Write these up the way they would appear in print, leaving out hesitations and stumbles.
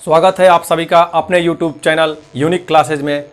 स्वागत है आप सभी का अपने YouTube चैनल यूनिक क्लासेज में।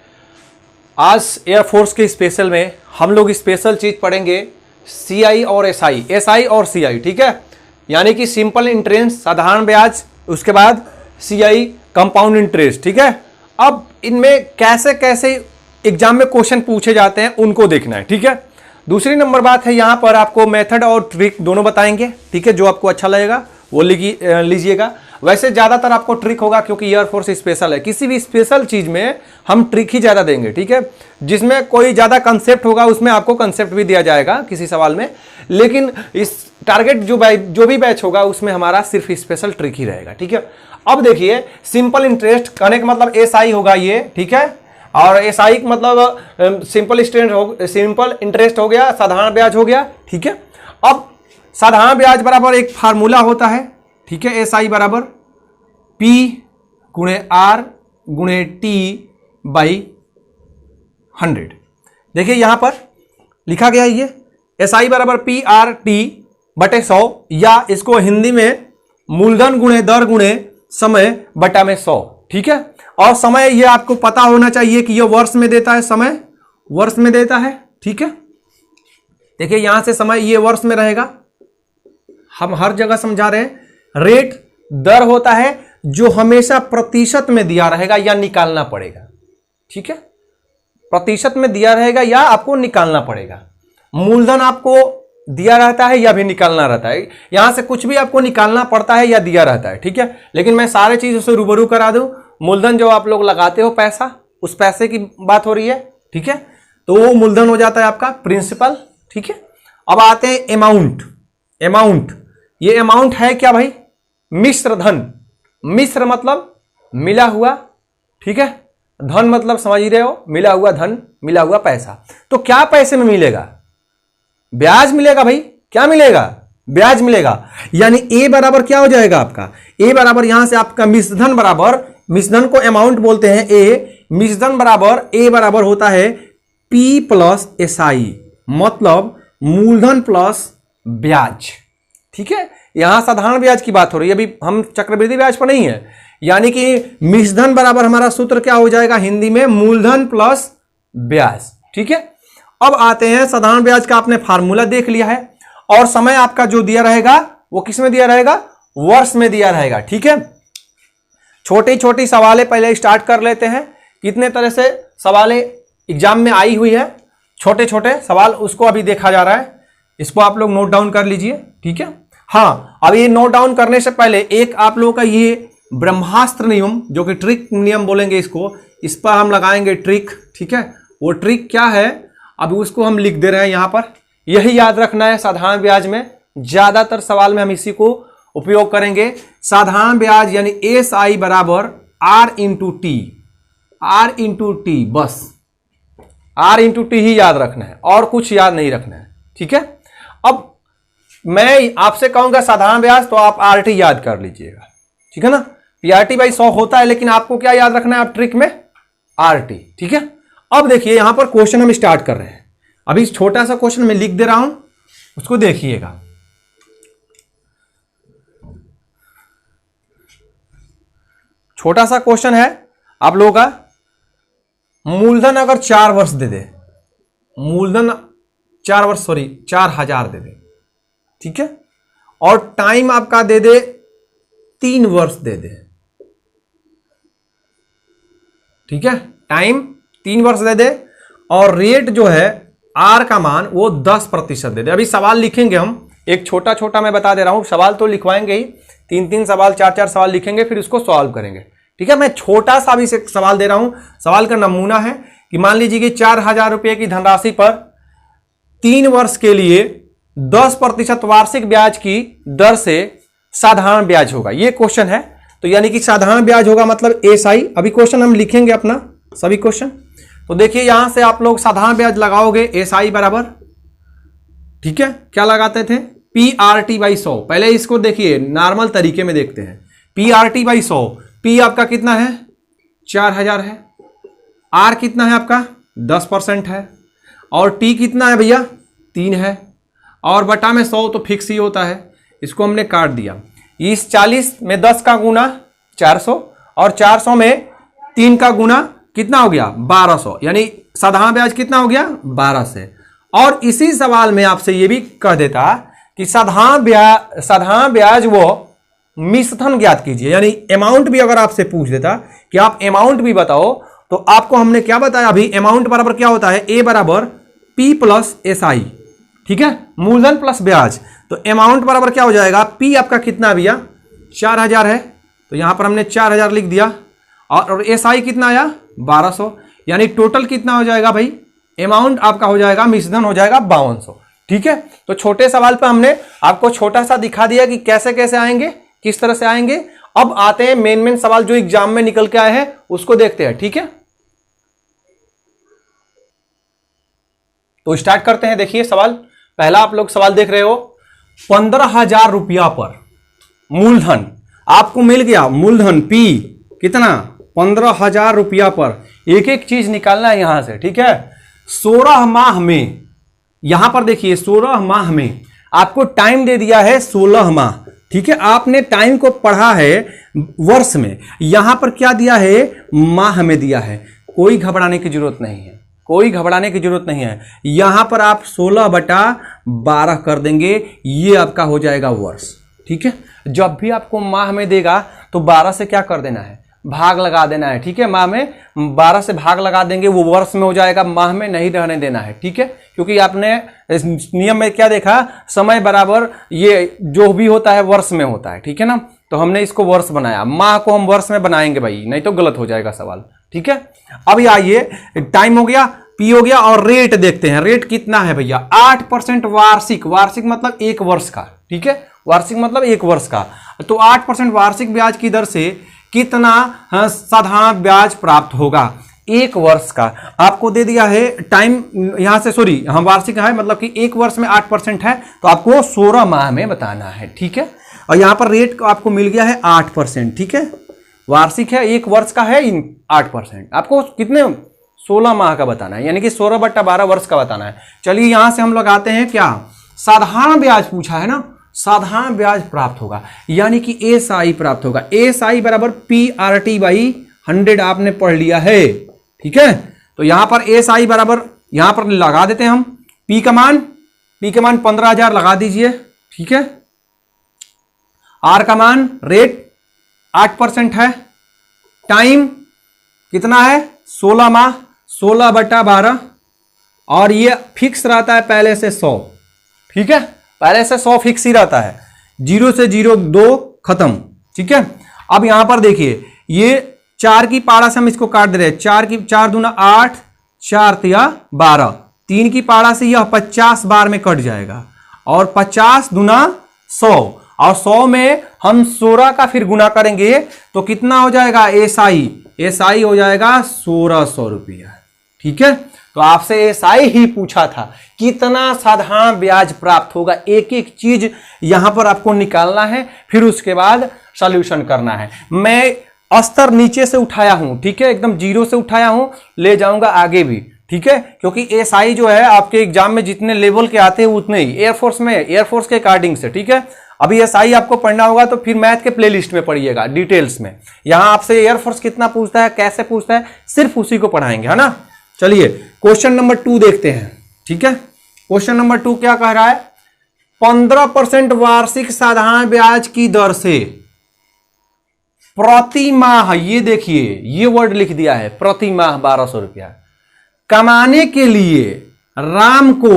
आज एयरफोर्स के स्पेशल में हम लोग स्पेशल चीज़ पढ़ेंगे CI और SI और CI, ठीक है। यानी कि सिंपल इंटरेस्ट साधारण ब्याज, उसके बाद CI कंपाउंड इंटरेस्ट, ठीक है। अब इनमें कैसे कैसे एग्जाम में क्वेश्चन पूछे जाते हैं उनको देखना है, ठीक है। दूसरी नंबर बात है, यहाँ पर आपको मेथड और ट्रिक दोनों बताएंगे, ठीक है। जो आपको अच्छा लगेगा वो लीजिएगा। वैसे ज़्यादातर आपको ट्रिक होगा क्योंकि एयरफोर्स स्पेशल है। किसी भी स्पेशल चीज़ में हम ट्रिक ही ज़्यादा देंगे, ठीक है। जिसमें कोई ज़्यादा कंसेप्ट होगा उसमें आपको कंसेप्ट भी दिया जाएगा किसी सवाल में, लेकिन इस टारगेट जो भी बैच होगा उसमें हमारा सिर्फ स्पेशल ट्रिक ही रहेगा, ठीक है। अब देखिए, सिंपल इंटरेस्ट कहने का मतलब SI होगा ये, ठीक है। और SI का मतलब सिंपल इंटरेस्ट हो गया, साधारण ब्याज हो गया, ठीक है। अब साधारण ब्याज बराबर एक फार्मूला होता है, ठीक है। SI बराबर P गुणे R गुणे T बाई 100। देखिए यहां पर लिखा गया है ये SI बराबर PRT बटे 100, या इसको हिंदी में मूलधन गुणे दर गुणे समय बटा में 100, ठीक है। और समय ये आपको पता होना चाहिए कि ये वर्ष में देता है, समय वर्ष में देता है, ठीक है। देखिए यहां से समय ये वर्ष में रहेगा, हम हर जगह समझा रहे हैं। रेट दर होता है जो हमेशा प्रतिशत में दिया रहेगा या निकालना पड़ेगा, ठीक है। प्रतिशत में दिया रहेगा या आपको निकालना पड़ेगा। मूलधन आपको दिया रहता है या भी निकालना रहता है। यहां से कुछ भी आपको निकालना पड़ता है या दिया रहता है, ठीक है। लेकिन मैं सारे चीजों से रूबरू करा दूं। मूलधन जो आप लोग लगाते हो पैसा, उस पैसे की बात हो रही है, ठीक है। तो वो मूलधन हो जाता है आपका प्रिंसिपल, ठीक है। अब आते हैं अमाउंट। ये अमाउंट है क्या भाई? मिश्र धन। मिश्र मतलब मिला हुआ, ठीक है। धन मतलब समझ ही रहे हो, मिला हुआ धन, मिला हुआ पैसा। तो क्या पैसे में मिलेगा? ब्याज मिलेगा भाई। क्या मिलेगा? ब्याज मिलेगा। यानी A बराबर क्या हो जाएगा आपका? A बराबर यहां से आपका मिश्रधन बराबर, मिश्रधन को अमाउंट बोलते हैं A, मिश्रधन बराबर A बराबर होता है P प्लस SI, मतलब मूलधन प्लस ब्याज, ठीक है। यहां साधारण ब्याज की बात हो रही है, अभी हम चक्रवृद्धि ब्याज पर नहीं है। यानी कि मिश्रधन बराबर हमारा सूत्र क्या हो जाएगा हिंदी में? मूलधन प्लस ब्याज, ठीक है। अब आते हैं साधारण ब्याज का, आपने फार्मूला देख लिया है। और समय आपका जो दिया रहेगा वो किस में दिया रहेगा? वर्ष में दिया रहेगा, ठीक है। छोटी छोटी सवालें पहले स्टार्ट कर लेते हैं। कितने तरह से सवालें एग्जाम में आई हुई है, छोटे छोटे सवाल, उसको अभी देखा जा रहा है। इसको आप लोग नोट डाउन कर लीजिए, ठीक है। हाँ, अब ये नोट डाउन करने से पहले एक आप लोगों का ये ब्रह्मास्त्र नियम, जो कि ट्रिक नियम बोलेंगे इसको, इस पर हम लगाएंगे ट्रिक, ठीक है। वो ट्रिक क्या है अभी उसको हम लिख दे रहे हैं यहां पर। यही याद रखना है, साधारण ब्याज में ज्यादातर सवाल में हम इसी को उपयोग करेंगे। साधारण ब्याज यानी SI बराबर R इंटू टी, बस R इंटू टी ही याद रखना है और कुछ याद नहीं रखना है, ठीक है। अब मैं आपसे कहूंगा साधारण ब्याज, तो आप RT याद कर लीजिएगा, ठीक है ना। PRT बाई 100 होता है, लेकिन आपको क्या याद रखना है आप ट्रिक में? RT, ठीक है। अब देखिए यहां पर क्वेश्चन हम स्टार्ट कर रहे हैं। अभी छोटा सा क्वेश्चन मैं लिख दे रहा हूं, उसको देखिएगा। छोटा सा क्वेश्चन है आप लोगों का। मूलधन अगर 4 वर्ष दे दे, मूलधन 4,000 दे दे, ठीक है। और टाइम आपका दे दे 3 वर्ष दे दे, ठीक है। टाइम 3 वर्ष दे दे और रेट जो है R का मान वो 10% दे दे। अभी सवाल लिखेंगे हम, एक छोटा छोटा मैं बता दे रहा हूं। सवाल तो लिखवाएंगे ही, 3 सवाल 4 सवाल लिखेंगे, फिर उसको सॉल्व करेंगे, ठीक है। मैं छोटा सा भी सवाल दे रहा हूं। सवाल का नमूना है कि मान लीजिए कि 4,000 रुपए की धनराशि पर 3 वर्ष के लिए 10% वार्षिक ब्याज की दर से साधारण ब्याज होगा। ये क्वेश्चन है। तो यानी कि साधारण ब्याज होगा मतलब SI। अभी क्वेश्चन हम लिखेंगे अपना, सभी क्वेश्चन। तो देखिए यहां से आप लोग साधारण ब्याज लगाओगे SI बराबर, ठीक है। क्या लगाते थे? PRT by 100। पहले इसको देखिए, नॉर्मल तरीके में देखते हैं। PRT बाई 100, P आपका कितना है? 4,000 है। R कितना है आपका? 10% है। और T कितना है भैया? 3 है। और बटा में 100 तो फिक्स ही होता है, इसको हमने काट दिया। इस 40 में 10 का गुना 400 और 400 में 3 का गुना कितना हो गया 1200, यानी साधारण ब्याज कितना हो गया 12 से। और इसी सवाल में आपसे ये भी कह देता कि साधारण ब्याज वो मिश्रधन ज्ञात कीजिए, यानी अमाउंट भी अगर आपसे पूछ देता कि आप अमाउंट भी बताओ, तो आपको हमने क्या बताया अभी, अमाउंट बराबर क्या होता है, ए बराबर पी प्लस एस आई, ठीक है, मूलधन प्लस ब्याज। तो अमाउंट बराबर क्या हो जाएगा, पी आपका कितना भैया 4000 है, तो यहां पर हमने 4000 लिख दिया, और एस आई कितना आया 1200, यानी टोटल कितना हो जाएगा भाई, अमाउंट आपका हो जाएगा मिश्रधन हो जाएगा 5200, ठीक है। तो छोटे सवाल पे हमने आपको छोटा सा दिखा दिया कि कैसे कैसे आएंगे, किस तरह से आएंगे। अब आते हैं मेन सवाल जो एग्जाम में निकल के आए हैं उसको देखते हैं, ठीक है। तो स्टार्ट करते हैं। देखिए सवाल पहला आप लोग सवाल देख रहे हो, 15,000 रुपया पर मूलधन आपको मिल गया, मूलधन पी कितना 15,000 रुपया पर, एक एक चीज निकालना है यहां से, ठीक है। 16 माह में, यहां पर देखिए 16 माह में आपको टाइम दे दिया है 16 माह, ठीक है। आपने टाइम को पढ़ा है वर्ष में, यहां पर क्या दिया है माह में दिया है। कोई घबराने की जरूरत नहीं है, कोई घबराने की जरूरत नहीं है। यहां पर आप 16/12 कर देंगे, ये आपका हो जाएगा वर्ष, ठीक है। जब भी आपको माह में देगा तो 12 से क्या कर देना है, भाग लगा देना है, ठीक है। माह में 12 से भाग लगा देंगे, वो वर्ष में हो जाएगा, माह में नहीं रहने देना है, ठीक है। क्योंकि आपने इस नियम में क्या देखा, समय बराबर ये जो भी होता है वर्ष में होता है, ठीक है ना। तो हमने इसको वर्ष बनाया, माह को हम वर्ष में बनाएंगे भाई, नहीं तो गलत हो जाएगा सवाल, ठीक है। अब आइए, टाइम हो गया, पी हो गया, और रेट देखते हैं। रेट कितना है भैया 8% वार्षिक, वार्षिक मतलब एक वर्ष का, ठीक है, वार्षिक मतलब एक वर्ष का। तो 8% वार्षिक ब्याज की दर से कितना साधारण ब्याज प्राप्त होगा, एक वर्ष का आपको दे दिया है। टाइम यहां से सॉरी हम वार्षिक है, मतलब कि एक वर्ष में 8% है, तो आपको 16 माह में बताना है, ठीक है। और यहां पर रेट आपको मिल गया है 8%, ठीक है। वार्षिक है, एक वर्ष का है 8%, आपको कितने 16 माह का बताना है, यानी कि 16/12 वर्ष का बताना है। चलिए यहां से हम लोग आते हैं, क्या साधारण ब्याज पूछा है ना, साधारण ब्याज प्राप्त होगा, यानी कि एस आई प्राप्त होगा। एस आई बराबर पी आर टी बाई 100 आपने पढ़ लिया है, ठीक है। तो यहां पर एस आई बराबर यहां पर लगा देते हैं हम, पी का मान 15,000 लगा दीजिए, ठीक है। आर का मान रेट 8% है, टाइम कितना है 16 माह, 16/12, और ये फिक्स रहता है पहले से 100, ठीक है, पहले से 100 फिक्स ही रहता है, 0 से 0 2 खत्म, ठीक है। अब यहां पर देखिए ये 4 की पाड़ा से हम इसको काट दे रहे हैं, 4 दूना 8, 4 तिया 12, 3 की पाड़ा से यह 50 बार में कट जाएगा, और 50 दूना 100, और 100 में हम 16 का फिर गुना करेंगे तो कितना हो जाएगा एसआई हो जाएगा 1600 रुपया, ठीक है। तो आपसे एसआई ही पूछा था, कितना साधारण ब्याज प्राप्त होगा, एक एक चीज यहां पर आपको निकालना है, फिर उसके बाद सॉल्यूशन करना है। मैं स्तर नीचे से उठाया हूं, ठीक है, एकदम 0 से उठाया हूं, ले जाऊंगा आगे भी, ठीक है, क्योंकि एसआई जो है आपके एग्जाम में जितने लेवल के आते हैं उतने ही, एयरफोर्स के अकॉर्डिंग से, ठीक है। अभी एसआई आपको पढ़ना होगा तो फिर मैथ के प्लेलिस्ट में पढ़िएगा डिटेल्स में। यहां आपसे एयरफोर्स कितना पूछता है, कैसे पूछता है, सिर्फ उसी को पढ़ाएंगे, है ना। चलिए क्वेश्चन नंबर 2 देखते हैं, ठीक है। क्वेश्चन नंबर 2 क्या कह रहा है, 15% वार्षिक साधारण ब्याज की दर से प्रति माह, ये देखिए ये वर्ड लिख दिया है, प्रति माह 1200 रुपया कमाने के लिए राम को,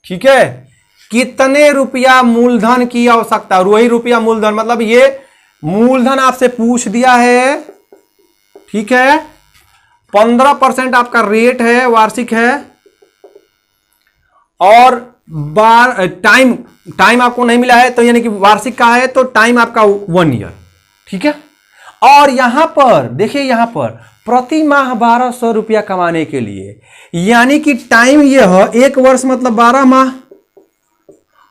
ठीक है, कितने रुपया मूलधन की आवश्यकता, और वही रुपया मूलधन मतलब ये मूलधन आपसे पूछ दिया है, ठीक है। 15% आपका रेट है, वार्षिक है, और टाइम आपको नहीं मिला है, तो यानी कि वार्षिक का है तो टाइम आपका 1 ईयर, ठीक है। और यहां पर देखिए, यहां पर प्रति माह 1200 रुपया कमाने के लिए, यानी कि टाइम ये है, एक वर्ष मतलब 12 माह,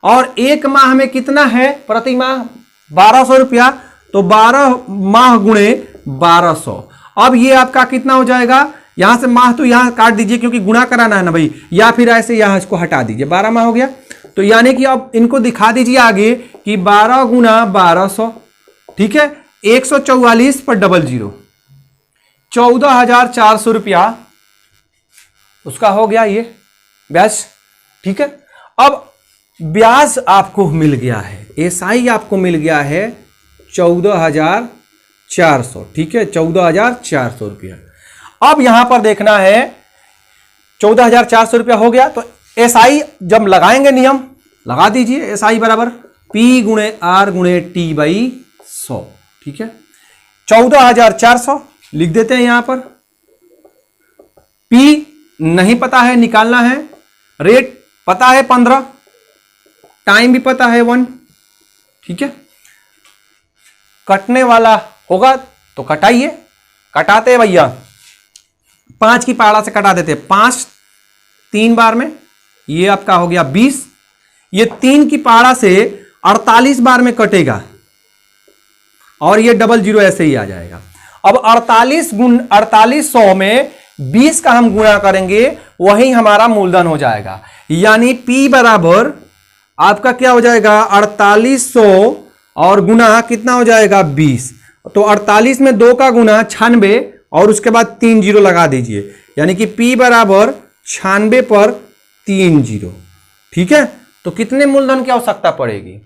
और एक माह में कितना है प्रति माह 1200 रुपया, तो 12 माह गुणे 1200। अब ये आपका कितना हो जाएगा, यहां से माह तो यहां काट दीजिए क्योंकि गुणा कराना है ना भाई, या फिर ऐसे यहां इसको हटा दीजिए, 12 माह हो गया। तो यानी कि अब इनको दिखा दीजिए आगे कि 12 गुना 1200, ठीक है। 144 पर डबल जीरो, 14,400 रुपया उसका हो गया ये ब्याज। ठीक है, अब ब्याज आपको मिल गया है, एसआई आपको मिल गया है 14,400। ठीक है, 14,400 रुपया। अब यहां पर देखना है 14,400 रुपया हो गया, तो एसआई जब लगाएंगे नियम लगा दीजिए, एसआई बराबर पी गुणे आर गुणे टी बाई 100। ठीक है, 14,400 लिख देते हैं यहां पर। पी नहीं पता है, निकालना है। रेट पता है 15, टाइम भी पता है 1। ठीक है, कटने वाला होगा तो कटाइए, कटाते भैया 5 की पाड़ा से कटा देते, 5 3 बार में, ये आपका हो गया 20। ये 3 की पाड़ा से 48 बार में कटेगा और ये डबल जीरो ऐसे ही आ जाएगा। अब 48 में 20 का हम गुणा करेंगे, वही हमारा मूलधन हो जाएगा। यानी P बराबर आपका क्या हो जाएगा 4800 और गुना कितना हो जाएगा 20। तो 48 में 2 का गुना 96 और उसके बाद 3 जीरो लगा दीजिए, यानी कि P बराबर 96 पर 3 जीरो। ठीक है, तो कितने मूलधन की आवश्यकता पड़ेगी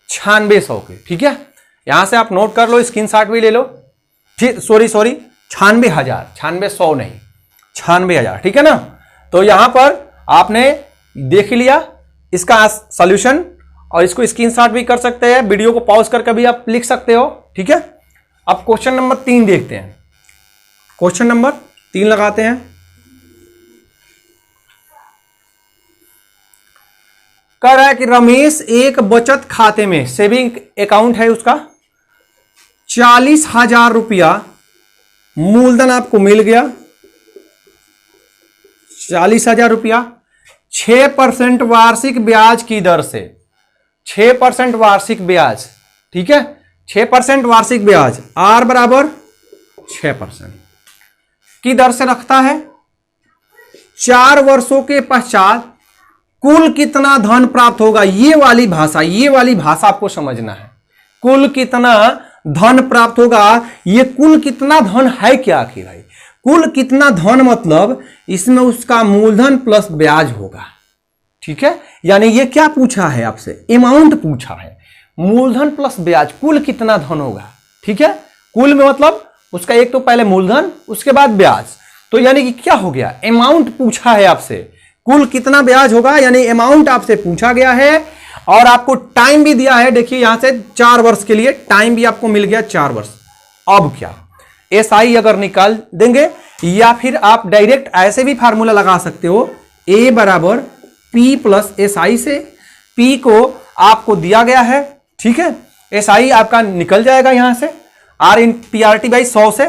9600 के। ठीक है, यहां से आप नोट कर लो, स्क्रीनशॉट भी ले लो। ठीक, सॉरी 96,000, 9600 नहीं, 96,000। ठीक है ना, तो यहां पर आपने देख लिया इसका सॉल्यूशन, और इसको स्क्रीनशॉट भी कर सकते हैं, वीडियो को पॉज करके भी आप लिख सकते हो। ठीक है, अब क्वेश्चन नंबर 3 देखते हैं। क्वेश्चन नंबर 3 लगाते हैं। कह रहा है कि रमेश एक बचत खाते में, सेविंग अकाउंट है उसका, 40,000 रुपया मूलधन आपको मिल गया। 40,000 रुपया 6% वार्षिक ब्याज की दर से, 6% वार्षिक ब्याज। ठीक है, 6% वार्षिक ब्याज, आर बराबर 6% की दर से रखता है। 4 वर्षों के पश्चात कुल कितना धन प्राप्त होगा, ये वाली भाषा आपको समझना है। कुल कितना धन प्राप्त होगा, ये कुल कितना धन है क्या आखिर भाई, कुल कितना धन मतलब इसमें उसका मूलधन प्लस ब्याज होगा। ठीक है, यानी ये क्या पूछा है आपसे, अमाउंट पूछा है, मूलधन प्लस ब्याज, कुल कितना धन होगा। ठीक है, कुल में मतलब उसका एक तो पहले मूलधन उसके बाद ब्याज, तो यानी कि क्या हो गया, अमाउंट पूछा है आपसे, कुल कितना ब्याज होगा, यानी अमाउंट आपसे पूछा गया है। और आपको टाइम भी दिया है, देखिए यहां से 4 वर्ष के लिए टाइम भी आपको मिल गया 4 वर्ष। अब क्या, एसआई अगर निकाल देंगे, या फिर आप डायरेक्ट ऐसे भी फार्मूला लगा सकते हो, ए बराबर पी प्लस एसआई से। पी को आपको दिया गया है, ठीक है, एसआई आपका निकल जाएगा यहां से, आर इन पीआरटी बाई 100 से,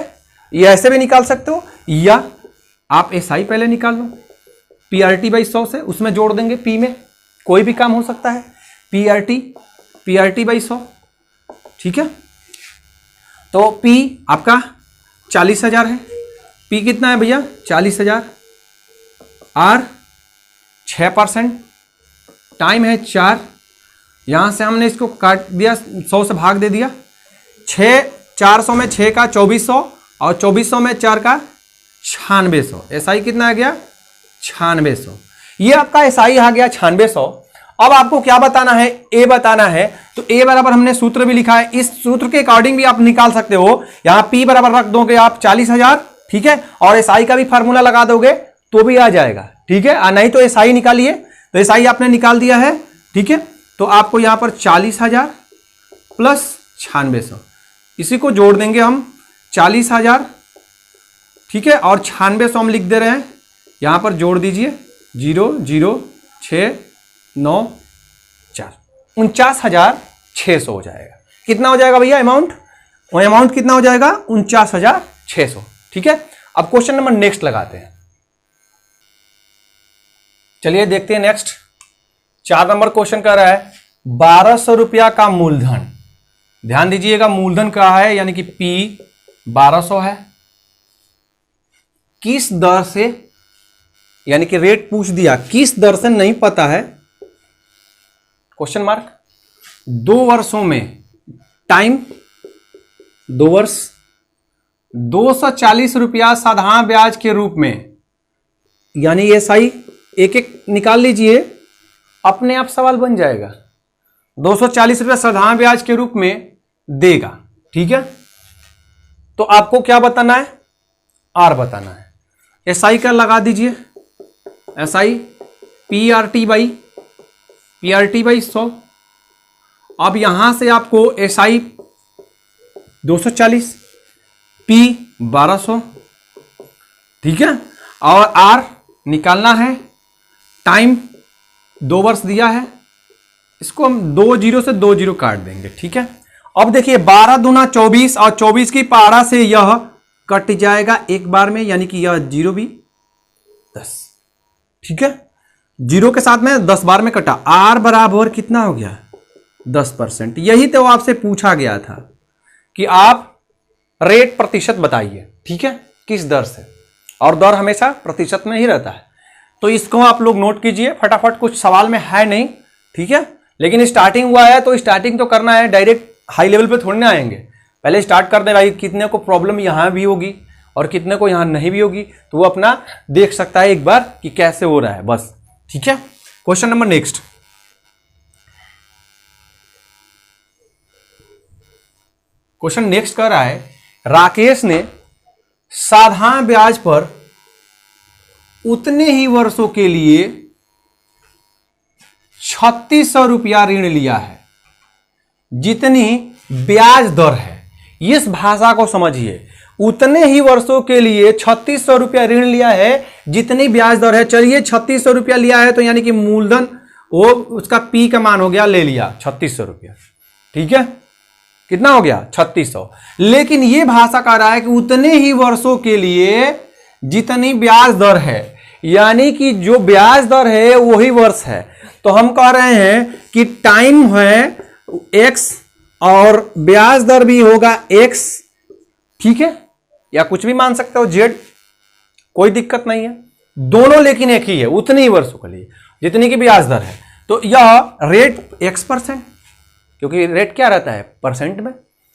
ये ऐसे भी निकाल सकते हो, या आप एसआई पहले निकाल लो, पीआरटी बाई 100 से उसमें जोड़ देंगे, पी में कोई भी काम हो सकता है, पीआरटी बाई 100। ठीक है, तो पी आपका 40,000 है, पी कितना है भैया 40,000, आर 6%, टाइम है 4, यहां से हमने इसको काट दिया, 100 से भाग दे दिया, 400 में 6 का 2400 और 2400 में 4 का 9600, एसआई कितना आ गया 9600। ये आपका एसआई आ गया 9600। अब आपको क्या बताना है, ए बताना है, तो ए बराबर हमने सूत्र भी लिखा है, इस सूत्र के अकॉर्डिंग भी आप निकाल सकते हो। यहां पी बराबर रख दोगे आप 40,000, ठीक है, और एसआई का भी फार्मूला लगा दोगे तो भी आ जाएगा। ठीक है, नहीं तो एसआई निकालिए, तो एसआई आपने निकाल दिया है। ठीक है, तो आपको यहां पर 40,000 प्लस 9600, इसी को जोड़ देंगे हम 40,000, ठीक है, और 9600 हम लिख दे रहे हैं, यहां पर जोड़ दीजिए 00694, 49,600 हो जाएगा। कितना हो जाएगा भैया अमाउंट, वो अमाउंट कितना हो जाएगा 49,600। ठीक है, अब क्वेश्चन नंबर नेक्स्ट लगाते हैं, चलिए देखते हैं नेक्स्ट। 4 नंबर क्वेश्चन कर रहा है 1200 रुपया का मूलधन, ध्यान दीजिएगा मूलधन का है, यानी कि पी 1200 है, किस दर से, यानी कि रेट पूछ दिया, किस दर से नहीं पता है, क्वेश्चन मार्क, 2 वर्षों में टाइम 2 वर्ष 240 रुपया साधारण ब्याज के रूप में, यानी एसआई एक एक निकाल लीजिए, अपने आप सवाल बन जाएगा। 240 रुपया साधारण ब्याज के रूप में देगा, ठीक है। तो आपको क्या बताना है, आर बताना है। एसआई का लगा दीजिए, एसआई पीआरटी बाई 100। अब यहां से आपको एसआई 240, पी 1200, ठीक है, और आर निकालना है। टाइम 2 वर्ष दिया है, इसको हम 2 जीरो से 2 जीरो काट देंगे, ठीक है। अब देखिए 12 दूना 24 और 24 की पारा से यह कट जाएगा एक बार में, यानी कि यह 0 भी 10, ठीक है। 0 के साथ में 10 बार में कटा, आर बराबर कितना हो गया 10%। यही तो आपसे पूछा गया था कि आप रेट प्रतिशत बताइए, ठीक है, किस दर से, और दर हमेशा प्रतिशत में ही रहता है। तो इसको आप लोग नोट कीजिए फटाफट, कुछ सवाल में है नहीं, ठीक है। लेकिन स्टार्टिंग हुआ है तो स्टार्टिंग तो करना है, डायरेक्ट हाई लेवल पे थोड़ी ना आएंगे। पहले स्टार्ट कर दे भाई, कितने को प्रॉब्लम यहां भी होगी और कितने को यहां नहीं भी होगी, तो वो अपना देख सकता है एक बार कि कैसे हो रहा है, बस, ठीक है। Question number next, question next कर रहा है, राकेश ने साधारण ब्याज पर उतने ही वर्षों के लिए 3600 रुपया ऋण लिया है जितनी ब्याज दर है। इस भाषा को समझिए, उतने ही वर्षों के लिए 3600 रुपया ऋण लिया है जितनी ब्याज दर है। चलिए 3600 रुपया लिया है तो यानी कि मूलधन वो उसका पी का मान हो गया, ले लिया 3600 रुपया, ठीक है। कितना हो गया 3600। लेकिन ये भाषा कह रहा है कि उतने ही वर्षों के लिए जितनी ब्याज दर है, यानी कि जो ब्याज दर है वही वर्ष है। तो हम कह रहे हैं कि टाइम है x और ब्याज दर भी होगा x, ठीक है, या कुछ भी मान सकते हो z, कोई दिक्कत नहीं है। दोनों लेकिन एक ही है, उतनी ही वर्षों के लिए जितनी की ब्याज दर है। तो यह रेट x%, क्योंकि रेट क्या रहता है परसेंट में,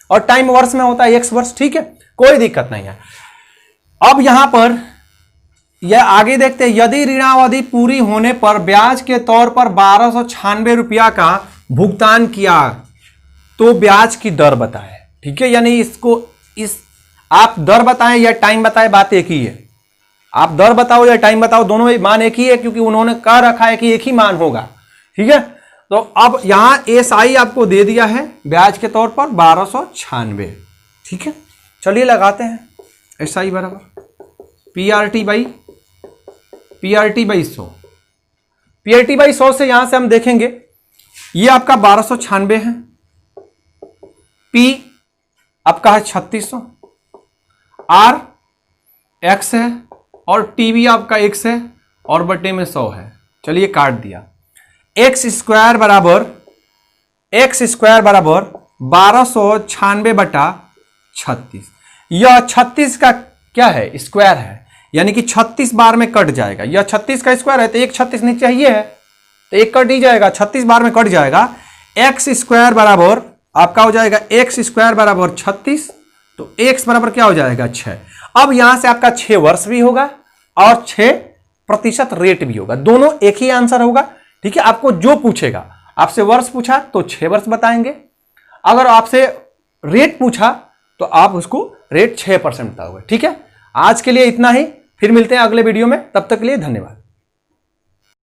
और टाइम वर्ष में होता है x वर्ष, ठीक है, कोई दिक्कत नहीं है। अब यहां पर यह आगे देखते हैं, यदि ऋणावधि पूरी होने पर ब्याज के तौर पर 1296 रुपया का भुगतान किया तो ब्याज की दर बताएं, ठीक है। यानी इसको आप दर बताएं या टाइम बताएं, बात एक ही है। आप दर बताओ या टाइम बताओ, दोनों मान एक ही है, क्योंकि उन्होंने कह रखा है कि एक ही मान होगा, ठीक है। तो अब यहां एसआई आपको दे दिया है ब्याज के तौर पर 1296, ठीक है। चलिए लगाते हैं, एसआई बराबर पीआरटी बाई 100। पीआरटी बाई 100 से यहां से हम देखेंगे ये आपका 1296 है, पी आपका है 3600, आर एक्स है और टी भी आपका x है और बटे में 100 है। चलिए काट दिया, एक्स स्क्वायर बराबर 1296 बटा 36। यह 36 का क्या है स्क्वायर है, यानी कि 36 बार में कट जाएगा। यह 36 का स्क्वायर है तो एक 36 नीचे चाहिए है तो एक कट ही जाएगा, 36 बार में कट जाएगा। एक्स स्क्वायर बराबर आपका हो जाएगा एक्स स्क्वायर बराबर 36, तो एक्स बराबर क्या हो जाएगा 6। अब यहां से आपका 6 वर्ष भी होगा और 6% रेट भी होगा, दोनों एक ही आंसर होगा, ठीक है। आपको जो पूछेगा, आपसे वर्ष पूछा तो 6 वर्ष बताएंगे, अगर आपसे रेट पूछा तो आप उसको रेट 6% बताओगे, ठीक है। आज के लिए इतना ही, फिर मिलते हैं अगले वीडियो में, तब तक के लिए धन्यवाद।